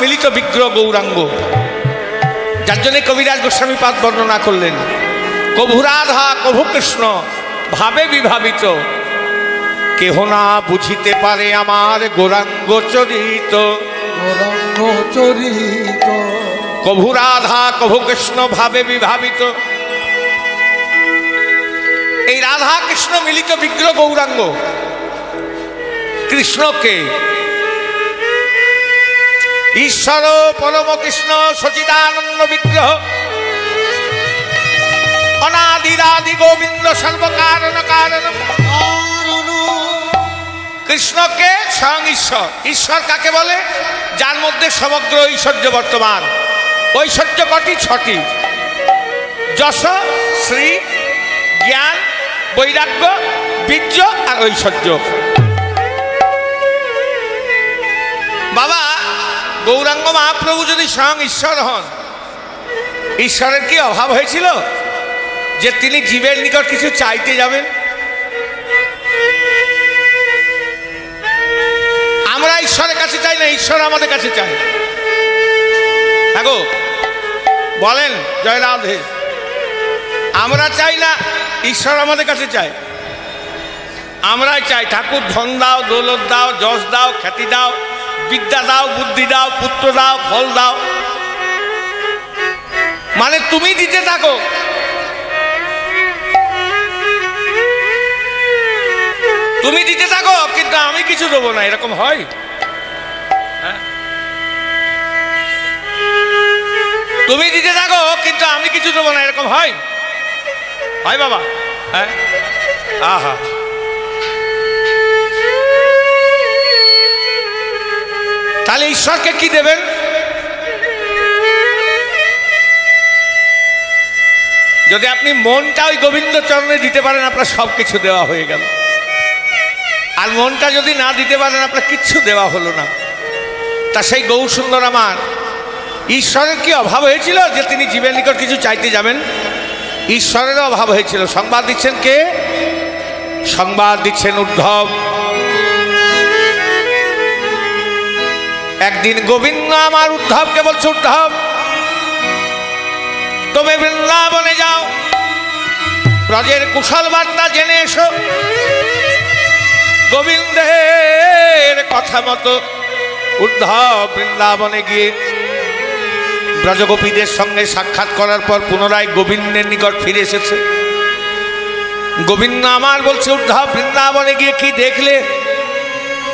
মিলিত বিগ্রহ গৌরাঙ্গ, যার জন্য কবিরাজ গোস্বামীপাদ বর্ণনা করলেন। কভু রাধা কভু কৃষ্ণ ভাবে বিভাবিত, কেহ না বুঝিতে পারে আমার গৌরাঙ্গ চরিত। কভু রাধা কভু কৃষ্ণ ভাবে বিভাবিত। এই রাধা কৃষ্ণ মিলিত বিগ্রহ গৌরাঙ্গ, কৃষ্ণকে ঈশ্বর পরম কৃষ্ণ সচিদানন্দ বিগ্রহ, অনাদিরাদি গোবিন্দ সর্বকারণ কারণ। কৃষ্ণকে স্বয়ং ঈশ্বর। ঈশ্বর কাকে বলে? যার মধ্যে সমগ্র ঐশ্বর্য বর্তমান। ঐশ্বর্য কটি? ছটি: যশ, শ্রী, জ্ঞান, বৈরাগ্য, বীর্য আর ঐশ্বর্য। বাবা, গৌরাঙ্গ মহাপ্রভু যদি স্বয়ং ঈশ্বর হন, ঈশ্বরের কি অভাব হয়েছিল যে তিনি জীবের নিকট কিছু চাইতে যাবেন? আমরা ঈশ্বরের কাছে চাই না, ঈশ্বর আমাদের কাছে চাই। হ্যাঁ গো, বলেন জয় রাধে। আমরা চাই না, ঈশ্বর আমাদের কাছে চাই। আমরাই চাই ঠাকুর ধন দাও, দৌলত দাও, যশ দাও, খ্যাতি দাও, বিদ্যা দাও, বুদ্ধি দাও, পুত্র দাও, ফল দাও। মানে তুমি দিতে থাকো। তুমি দিতে থাকো, কিন্তু আমি কিছু দেবো না, এরকম হয়? তুমি দিতে থাকো, কিন্তু আমি কিছু দেবো না, এরকম হয়? হয় বাবা? হ্যাঁ। আহা, তাহলে ঈশ্বরকে কি দেবেন? যদি আপনি মনটা ওই গোবিন্দ চরণে দিতে পারেন, আপনার সব কিছু দেওয়া হয়ে গেল। আর মনটা যদি না দিতে পারেন, আপনার কিচ্ছু দেওয়া হলো না। তা সেই গৌর সুন্দর আমার ঈশ্বরের কি অভাব হয়েছিল যে তিনি জীবের নিকট কিছু চাইতে যাবেন? ঈশ্বরেরও অভাব হয়েছিল। সংবাদ দিচ্ছেন কে? সংবাদ দিচ্ছেন উদ্ধব। একদিন গোবিন্দ আমার উদ্ধবকে বলছে, উদ্ধব তুমি বৃন্দাবনে যাও, ব্রজের কুশল বার্তা জেনে এসো। গোবিন্দের কথা মতো উদ্ধব বৃন্দাবনে গিয়ে ব্রজগোপীদের সঙ্গে সাক্ষাৎ করার পর পুনরায় গোবিন্দের নিকট ফিরে এসেছে। গোবিন্দ আমার বলছে, উদ্ধব বৃন্দাবনে গিয়ে কি দেখলে?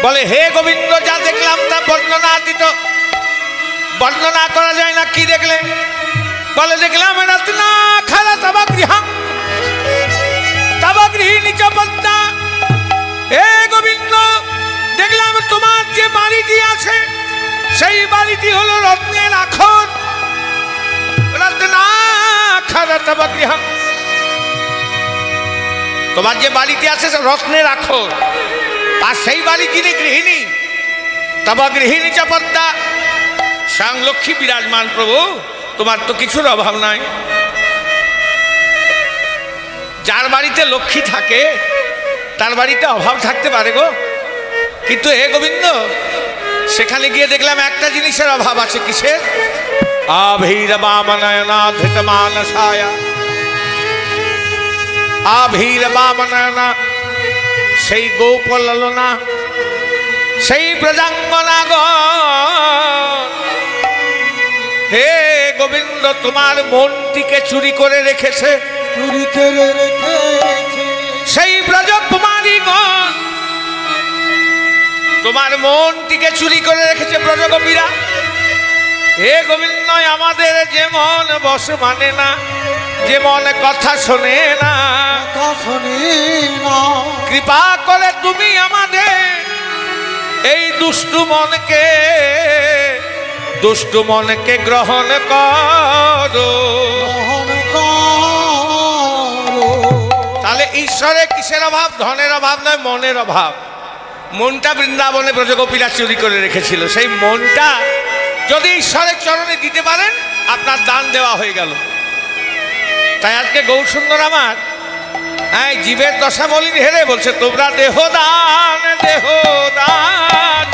বলে, হে গোবিন্দ, যা দেখলাম তা বর্ণনাতীত, বর্ণনা করা যায় না। কি দেখলে? বলে, দেখলাম রত্না খালা তবা গৃহং তবা গৃহিণী চ পদ্মা। হে গোবিন্দ, দেখলাম তোমার যে বাড়িটি আছে, সেই বাড়িটি হলো রত্নের আখর। রত্না খালা তবা গৃহং, তোমার যে বাড়িটি আছে সে রত্নের আখর। আর সেই বাড়ি যিনি গৃহিণী, তবা গৃহিণী চ পদ্মা, স্বয়ং লক্ষ্মী বিরাজমান। প্রভু, তোমার তো কিছুর অভাব নাই। যার বাড়িতে লক্ষ্মী থাকে তার বাড়িতে অভাব থাকতে পারে গো। কিন্তু হে গোবিন্দ, সেখানে গিয়ে দেখলাম একটা জিনিসের অভাব আছে। কিসের? আভীরবামনয়না ধৃতমানসায়া, আভীরবামনয়না, সেই গোপললনা, সেই প্রজাঙ্গনা গো। হে গোবিন্দ, তোমার মনটিকে চুরি করে রেখেছে, চুরি করে রেখেছে সেই ব্রজকুমারীগণ। তোমার মনটিকে চুরি করে রেখেছে ব্রজগোপীরা। হে গোবিন্দ, আমাদের যে মন বস মানে না, যে মন কথা শোনে না, কৃপা করে তুমি আমাদের এই দুষ্টু মনকে গ্রহণ করো। তাহলে ঈশ্বরের কিসের অভাব? ধনের অভাব নয়, মনের অভাব। মনটা বৃন্দাবনে ব্রজগোপীরা চুরি করে রেখেছিল। সেই মনটা যদি ঈশ্বরের চরণে দিতে পারেন, আপনার দান দেওয়া হয়ে গেল। তাই আজকে গৌর সুন্দর আমার জীবের দশা মলিন হেরে বলছে, তোমরা দেহদান দেহদান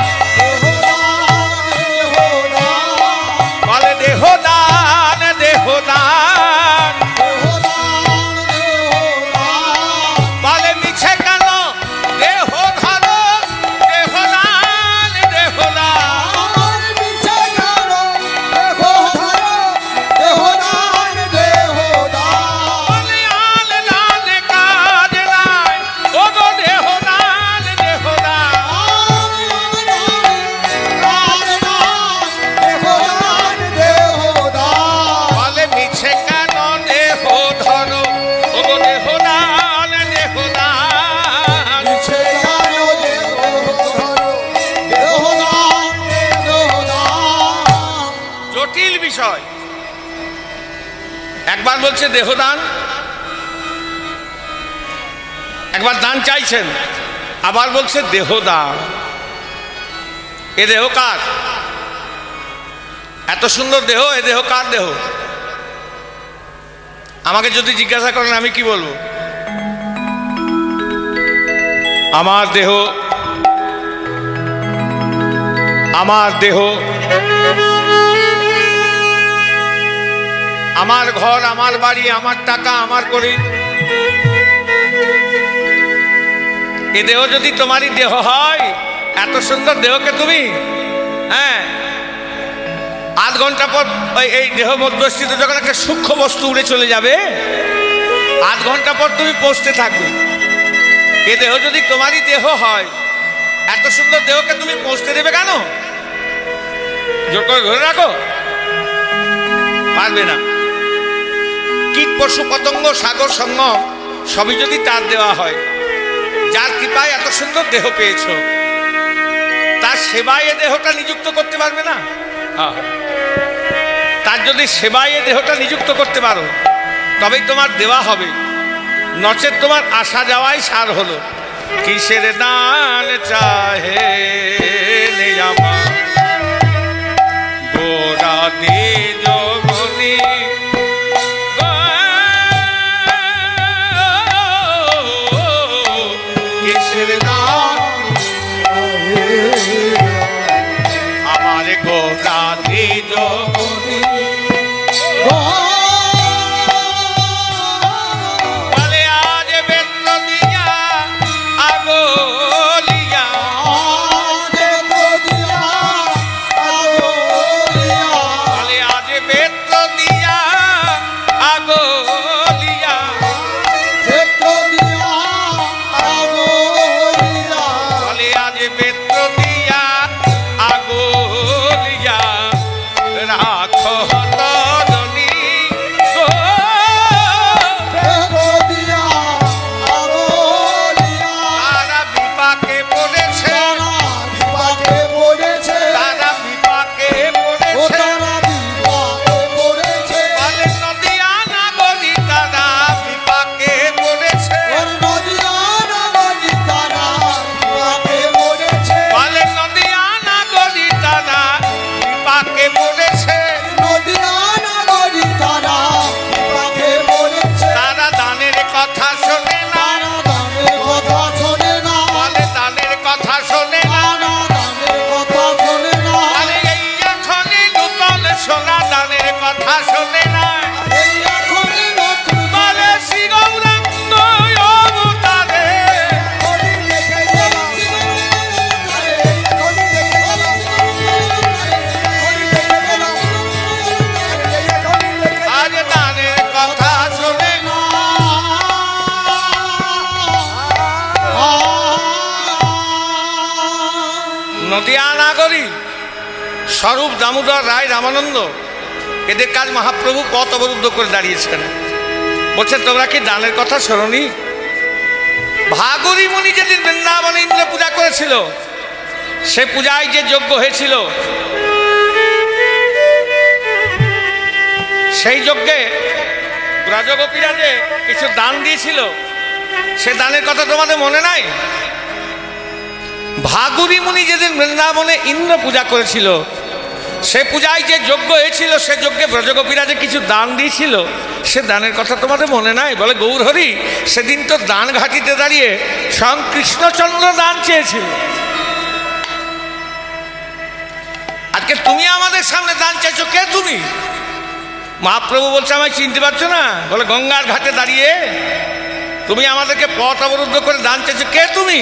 বিষয়। একবার বলছে দেহদান, একবার দান চাইছেন, আবার বলছে দেহদান। এ দেহ কার? এত সুন্দর দেহ, এ দেহ কার দেহ? আমাকে যদি জিজ্ঞাসা করেন আমি কি বলবো? আমার দেহ, আমার দেহ, আমার ঘর, আমার বাড়ি, আমার টাকা, আমার করি। এ দেহ যদি তোমারই দেহ হয়, এত সুন্দর দেহকে তুমি আধ ঘন্টা পর এই দেহ মধ্যস্থিত যখন একটা সূক্ষ্ম বস্তু উড়ে চলে যাবে, আধ ঘন্টা পর তুমি পৌঁছতে থাকবে। এ দেহ যদি তোমারই দেহ হয়, এত সুন্দর দেহকে তুমি পৌঁছতে দেবে কেন? জোর করে ধরে রাখো, পারবে না। কীট পশু পতঙ্গ সাগর সঙ্গম সবই যদি তার দেওয়া হয়, যার কৃপায় এত সুন্দর দেহ পেয়েছ, তার সেবায় এ দেহটা নিযুক্ত করতে পারবে না? তার যদি সেবায় এ দেহটা নিযুক্ত করতে পারো, তবেই তোমার দেওয়া হবে, নচেত তোমার আসা যাওয়াই সার হলো। কিসের দান চাহে আমার গোরা তেজ মনি, কিসের দান আমার গোরা তেজ মনি। নদিয়া নাগরী স্বরূপ দামোদর রায় রামানন্দ, এদের কাজ মহাপ্রভু পথ অবরুদ্ধ করে দাঁড়িয়েছেন। বলছেন তোমরা কি দানের কথা শোনোনি? ভাগরী মুনি যেদিন বৃন্দাবনে ইন্দ্র পূজা করেছিল, সে পূজায় যে যজ্ঞ হয়েছিল, সেই যজ্ঞে ব্রজগোপীরা যে কিছু দান দিয়েছিল, সে দানের কথা তোমাদের মনে নাই? ভাগরী মুনি যেদিন বৃন্দাবনে ইন্দ্র পূজা করেছিল, সে পূজায় যে যজ্ঞ হয়েছিল, সে যজ্ঞে ব্রজগোপীরা যে কিছু দান দিয়েছিল, সে দানের কথা তোমাদের মনে নাই? বলে গৌরহরি, সেদিন তো দান ঘাটিতে দাঁড়িয়ে স্বয়ং কৃষ্ণচন্দ্র দান চেয়েছিল, আজকে তুমি আমাদের সামনে দান চাইছো, কে তুমি? মহাপ্রভু বলছে আমায় চিনতে পারছো না? বলে গঙ্গার ঘাটে দাঁড়িয়ে তুমি আমাদেরকে পথ অবরুদ্ধ করে দান চাইছো, কে তুমি?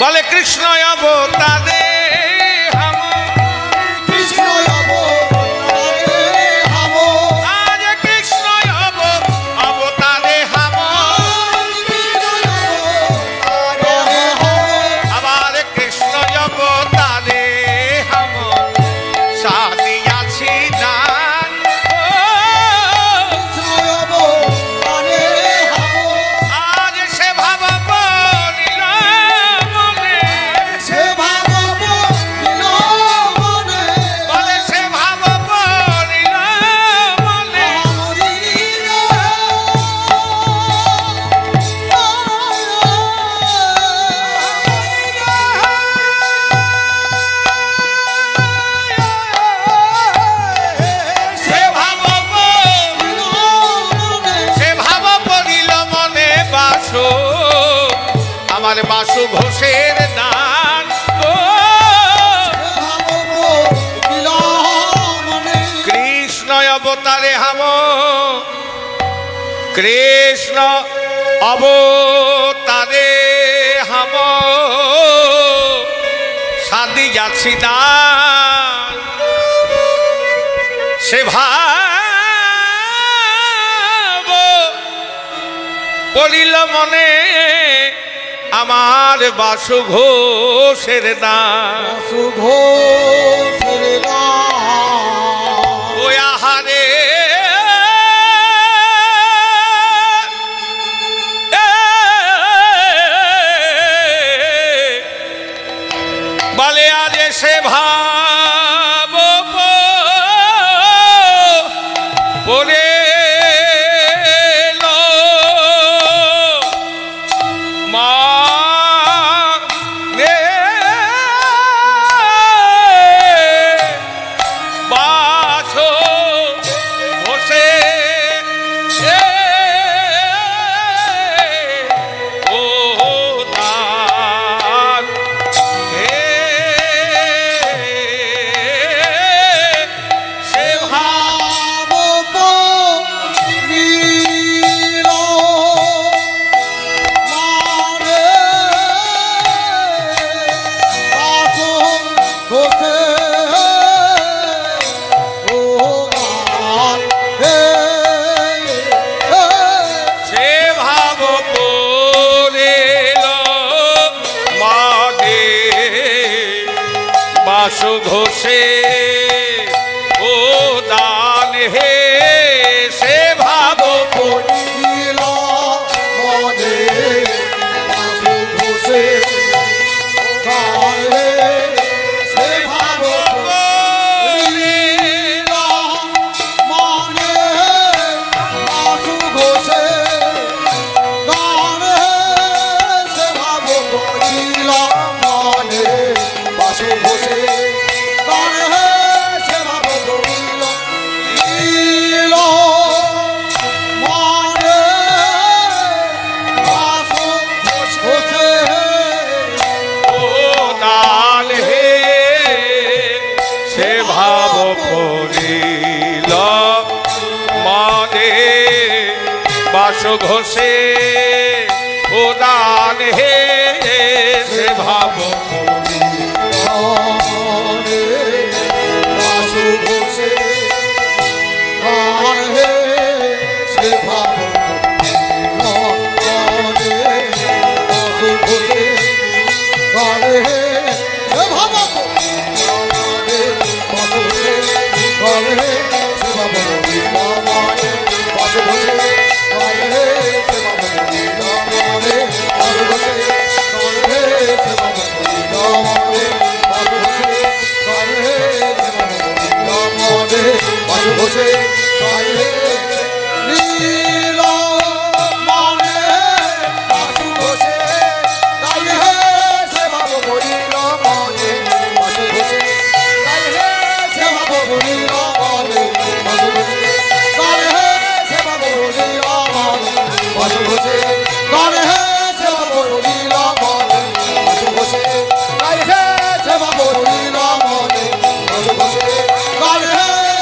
বলে কৃষ্ণ অবতারে সে ভাব বাসু ঘোষের দান কৃষ্ণ অবতারে হাম কৃষ্ণ অবতারে হাম সাদি যাচ্ছি দান সে ভাব পড়িল মনে আমার বাসু ঘোষের দান ওই আহারে বলে আজ সে ভাব পরে বাসু ঘোষে ও দান হে সে ভাব পড়িল মনে বাসু ঘোষে দান হে সে ভাব পড়িল মনে বাসু ঘোষে দান হে সে ভাব পড়িল মনে বাসু ঘোষে বাসু ঘোষে ও দান হে সে ভাব বাসু ঘোষে দান হে সে ভাব বাসু ঘোষে দান হে সে ভাব বাসু ঘোষে দান হে সে ভাব বাসু ঘোষে ঘোষে নীল মনে বাসু ঘোষে তাই হে সে ভাব বলিল মনে বাসু ঘোষে তাই হে সে ভাব বলিল মনে বাসু ঘোষে তাই হে সে ভাব বলিল মনে বাসু ঘোষে তাই হে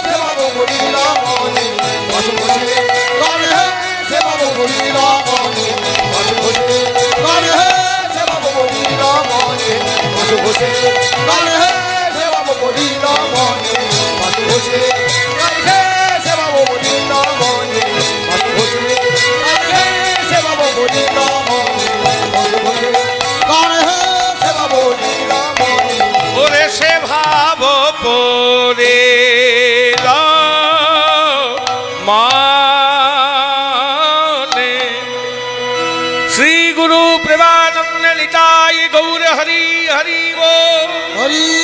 সে ভাব বলিল মনে বাসু ঘোষে তাই হে সে ভাব বলিল মনে বাসু ঘোষে তাই হে ওরে সে ভাব পরে মানে শ্রী গুরু প্রেমানন্দ নিতাই গৌর হরি হরি হরি